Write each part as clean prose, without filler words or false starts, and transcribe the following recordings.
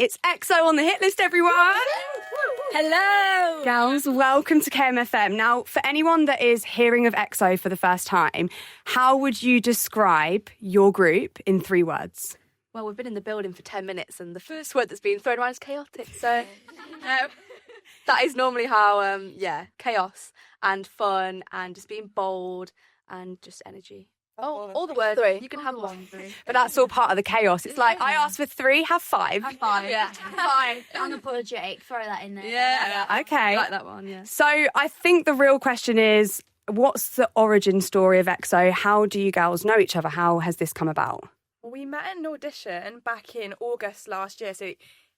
It's EXO on the hit list, everyone. Hello. Girls, welcome to KMFM. Now, for anyone that is hearing of EXO for the first time, how would you describe your group in 3 words? Well, we've been in the building for 10 minutes and the first word that's been thrown around is chaotic. So that is normally how, chaos and fun and just being bold and just energy. Oh, all the words. 3. You can have one. 3. But that's all part of the chaos. It's like, I asked for 3, have 5. Have 5. Yeah. 5. Unapologetic. Throw that in there. Yeah. Okay. I like that one, yeah. So I think the real question is, what's the origin story of EXO? How do you girls know each other? How has this come about? We met at an audition back in August last year, so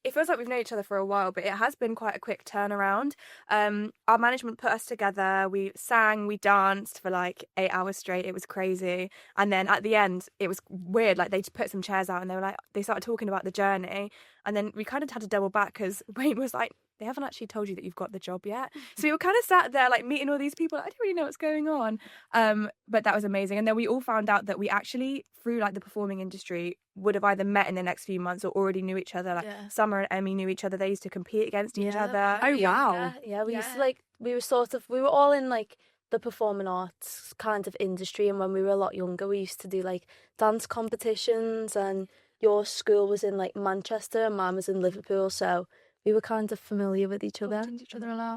it feels like we've known each other for a while, but it has been quite a quick turnaround. Our management put us together, we sang, we danced for like 8 hours straight, it was crazy. And then at the end, it was weird, like they just put some chairs out and they started talking about the journey. And then we kind of had to double back because Wayne was like, they haven't actually told you that you've got the job yet. So we were kind of sat there like meeting all these people. I don't really know what's going on. But that was amazing. And then we all found out that we actually, through like the performing industry, would have either met in the next few months or already knew each other. Like Summer and Emmy knew each other. They used to compete against each other. Oh, wow. Yeah, we used to we were all in like the performing arts kind of industry, and when we were a lot younger we used to do like dance competitions, and your school was in like Manchester and mine was in Liverpool, so we were kind of familiar with each other.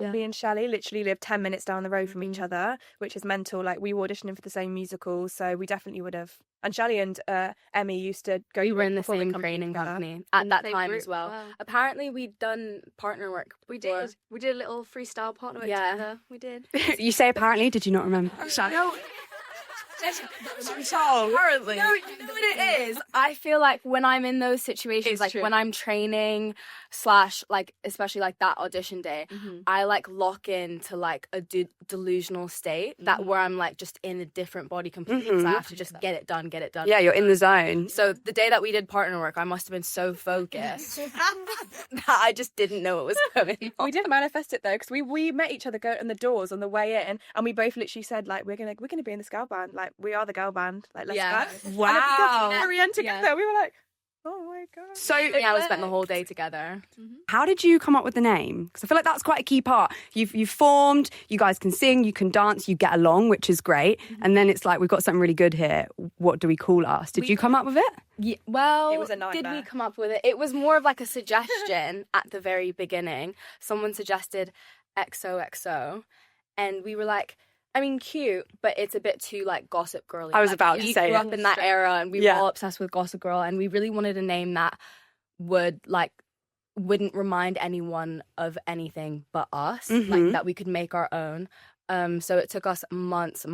Yeah. Me and Shali literally lived 10 minutes down the road from each other, which is mental. Like, we were auditioning for the same musical, so we definitely would have. And Shali and Emmy used to go. We were in the same performing training together. company at that time group. as well. Wow. Apparently, we'd done partner work. We did. We did a little freestyle partner work Yeah. together. We did. You say apparently, did you not remember? No. Apparently. No, you know what it is? I feel like when I'm in those situations, It's like true. when I'm training / like especially like that audition day, I like lock into like a delusional state that where I'm like just in a different body completely. So I have to just get it done. Yeah, you're in the zone. So the day that we did partner work, I must have been so focused that I just didn't know what was going on. We did manifest it though, because we met each other go in the doors on the way in, and we both literally said like we're gonna be in this girl band, like we are the girl band, like let's go. Wow. And then we got to Reanna together. We were like, oh my god. So Yeah, we spent the whole day together. how did you come up with the name? Because I feel like that's quite a key part. You've formed, you guys can sing, you can dance, you get along, which is great. And then it's like, we've got something really good here. What do we call us? Did you come up with it? Yeah, well, It was a did we nightmare. come up with it? It was more of like a suggestion at the very beginning. Someone suggested XOXO, and we were like, I mean, cute, but it's a bit too like Gossip Girl. I was about to say We grew it. up in that era, and we were all obsessed with Gossip Girl, and we really wanted a name that wouldn't remind anyone of anything but us, like that we could make our own. So it took us months.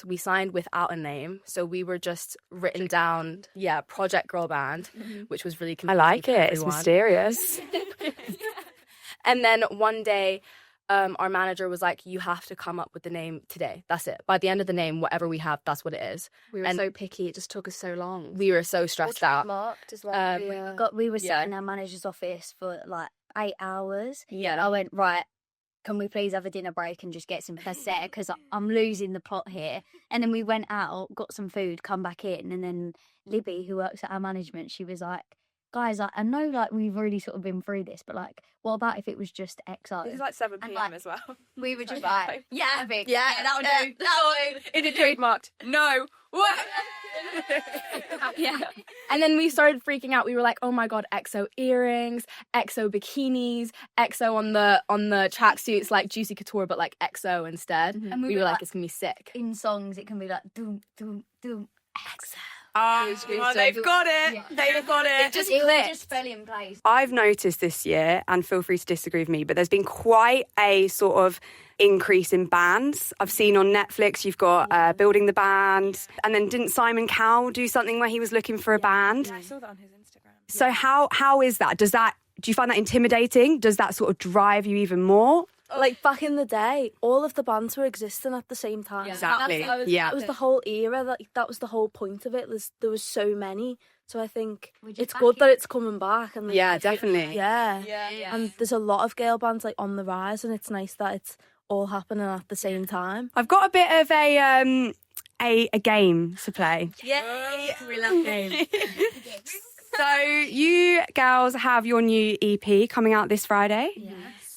We signed without a name, so we were just written down, Project Girl Band, which was really I confusing like for it. It's everyone. mysterious. And then one day, our manager was like, you have to come up with the name today. That's it. By the end of the name, whatever we have, that's what it is. We were And so picky. It just took us so long. we were so stressed out. Marked as well. We were Yeah. sat in our manager's office for like 8 hours. Yeah. And I went, right, can we please have a dinner break and just get some placenta? Because I'm losing the plot here. And then we went out, got some food, come back in. And then Libby, who works at our management, she was like, guys, I know like we've already sort of been through this, but like, what about if it was just XO? This is like 7 And, p.m. like, as well. We were just like, Yeah. I think, Yeah, that'll do. That'll do. Is it trademarked? No. What? Yeah. And then we started freaking out. We were like, oh my God, EXO earrings, EXO bikinis, EXO on the tracksuits, like Juicy Couture, but like EXO instead. And We were like, it's gonna be sick. in songs, it can be like, doom, doom, doom, XO. They've got it. Yeah. They've got it. It all just fell in place. I've noticed this year, and feel free to disagree with me, but there's been quite a sort of increase in bands. I've seen on Netflix, you've got Building the Band, and then didn't Simon Cowell do something where he was looking for a band? I saw that on his Instagram. So how is that? Do you find that intimidating? Does that sort of drive you even more? Like back in the day, all of the bands were existing at the same time. Exactly. That was the whole era. That was the whole point of it. There was so many. So I think just it's back good in. that it's coming back. And like, Yeah, definitely. Yeah. Yeah. And there's a lot of girl bands like on the rise, and it's nice that it's all happening at the same time. I've got a bit of a game to play. Yay! We love games. So you gals have your new EP coming out this Friday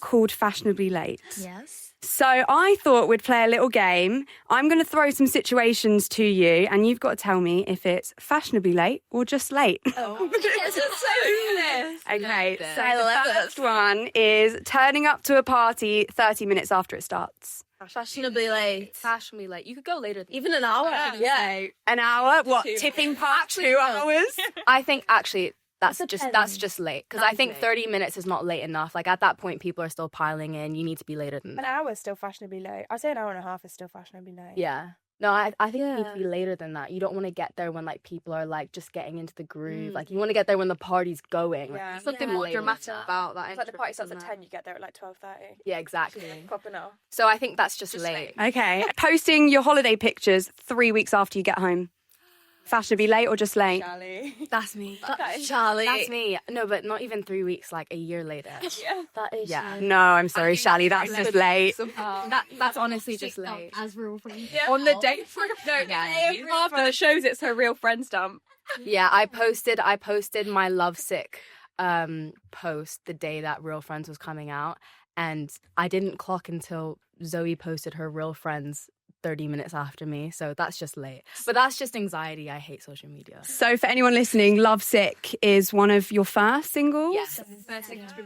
called Fashionably Late. Yes. So I thought we'd play a little game. I'm going to throw some situations to you and you've got to tell me if it's fashionably late or just late. Oh. Okay, so the first one is turning up to a party 30 minutes after it starts. Fashionably late. Fashionably late. You could go later. Even an hour. Yeah. An hour? What, tipping part? 2 hours? I think actually that's depends. just late because I think 30 minutes is not late enough. Like at that point, people are still piling in. You need to be later than An that. hour is still fashionably late. I'd say an hour and a half is still fashionably late. Yeah. No, I think you need to be later than that. You don't want to get there when like people are like just getting into the groove. Like you want to get there when the party's going. Yeah. There's something more dramatic about that. It's like the party starts at 10, you get there at like 12:30. Yeah, exactly. Popping off. So I think that's just late. Okay. Posting your holiday pictures 3 weeks after you get home. Fashionably late or just late? Shali. That's me. Charlie. That's me. No, but not even 3 weeks, like a year later. That is. Yeah. No, I'm sorry, Shali, that's just late. That's honestly just late. As real friends. On the date for after the shows, it's her real friends dump. Yeah, I posted my lovesick post the day that Real Friends was coming out, and I didn't clock until Zoe posted her Real Friends 30 minutes after me, so that's just late. But that's just anxiety. I hate social media. So for anyone listening, Lovesick is one of your first singles? Yes.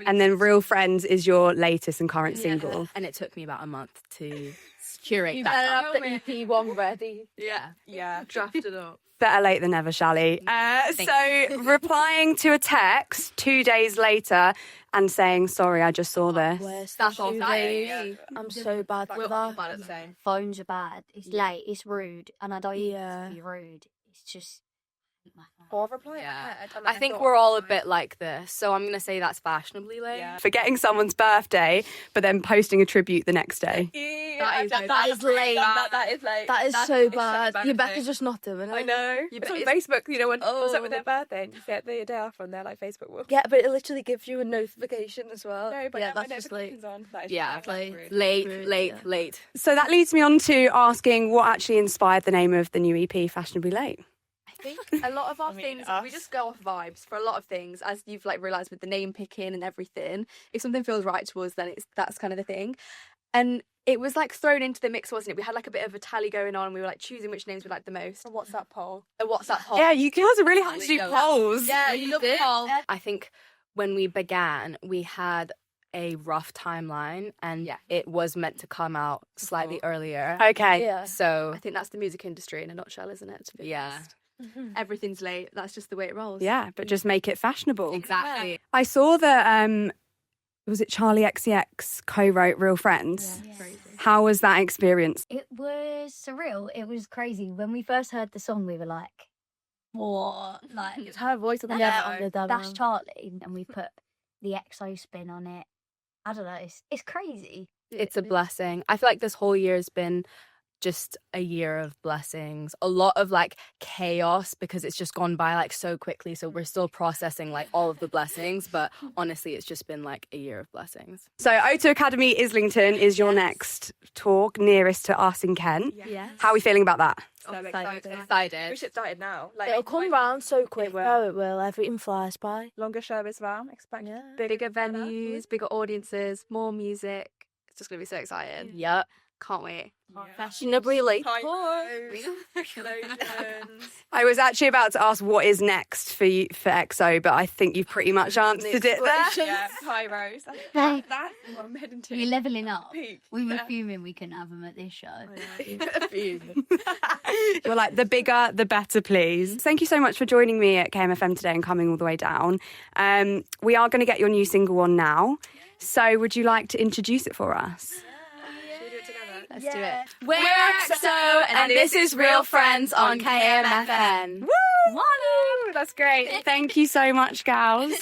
And then Real Friends is your latest and current single. And it took me about a month to curate You that. better have the EP one ready. Yeah. Drafted up. Better late than never, Shali. So replying to a text 2 days later and saying, sorry, I just saw this. Where's That's the all shoelace? I'm so bad for that. About it the same. Phones are bad. It's late. It's rude, and I don't Yeah. want to be rude. It's just. Or reply Yeah. ahead. And I think we're all a bit like this, so I'm going to say that's fashionably late. Yeah. Forgetting someone's birthday, but then posting a tribute the next day. That is late. That is late. That is so bad. Your Becca's just not doing it. I know. It's on Facebook, you know, when what's up with their birthday and you get the day off on their like Facebook wall. Yeah, but it literally gives you a notification as well. No, but yeah, my that's just late. notification's on. That is Yeah, just rude. late. So that leads me on to asking what actually inspired the name of the new EP, Fashionably Late. I think a lot of our things, we just go off vibes for a lot of things, as you've like realised with the name picking and everything. If something feels right to us, then that's kind of the thing. And it was like thrown into the mix, wasn't it? We had like a bit of a tally going on. We were like choosing which names we liked the most. A WhatsApp poll. A WhatsApp poll. Yeah, you girls are really hard to do polls. Yeah, you love did. poll. I think when we began, we had a rough timeline, and it was meant to come out slightly earlier. Okay. Yeah. So I think that's the music industry in a nutshell, isn't it? To be yeah, honest. Everything's late. That's just the way it rolls. Yeah, but just make it fashionable. exactly. I saw that, was it Charlie XCX co-wrote Real Friends? Crazy. How was that experience? It was surreal. It was crazy. When we first heard the song, we were like, "What?" Like, It's her voice on the Yeah, demo. On the demo. that's Charlie, and we put the EXO spin on it. I don't know. It's crazy. It's a blessing. I feel like this whole year has been just a year of blessings, a lot of like chaos because it's just gone by like so quickly, so we're still processing like all of the blessings, but honestly it's just been like a year of blessings. So O2 Academy Islington is your next talk nearest to us in Kent. Yes. How are we feeling about that? So excited. We Excited. should start it now. Like, It'll come round so quick. will. Oh, it will. Everything flies by. Longer show as well. Expect Yeah. Bigger venues, bigger audiences, more music. It's just going to be so exciting. Yep. Can't wait. Fashionably late. I was actually about to ask what is next for you for EXO, but I think you've pretty much answered it there. Yeah, Pyros. Hey. That's what I'm heading to. We're leveling up. Peak. We were fuming we couldn't have them at this show. You're like, the bigger, the better, please. Thank you so much for joining me at KMFM today and coming all the way down. We are going to get your new single on now. So would you like to introduce it for us? Let's do it. We're EXO and this is Real Friends on KMFM. Woo! That's great. Thank you so much, gals.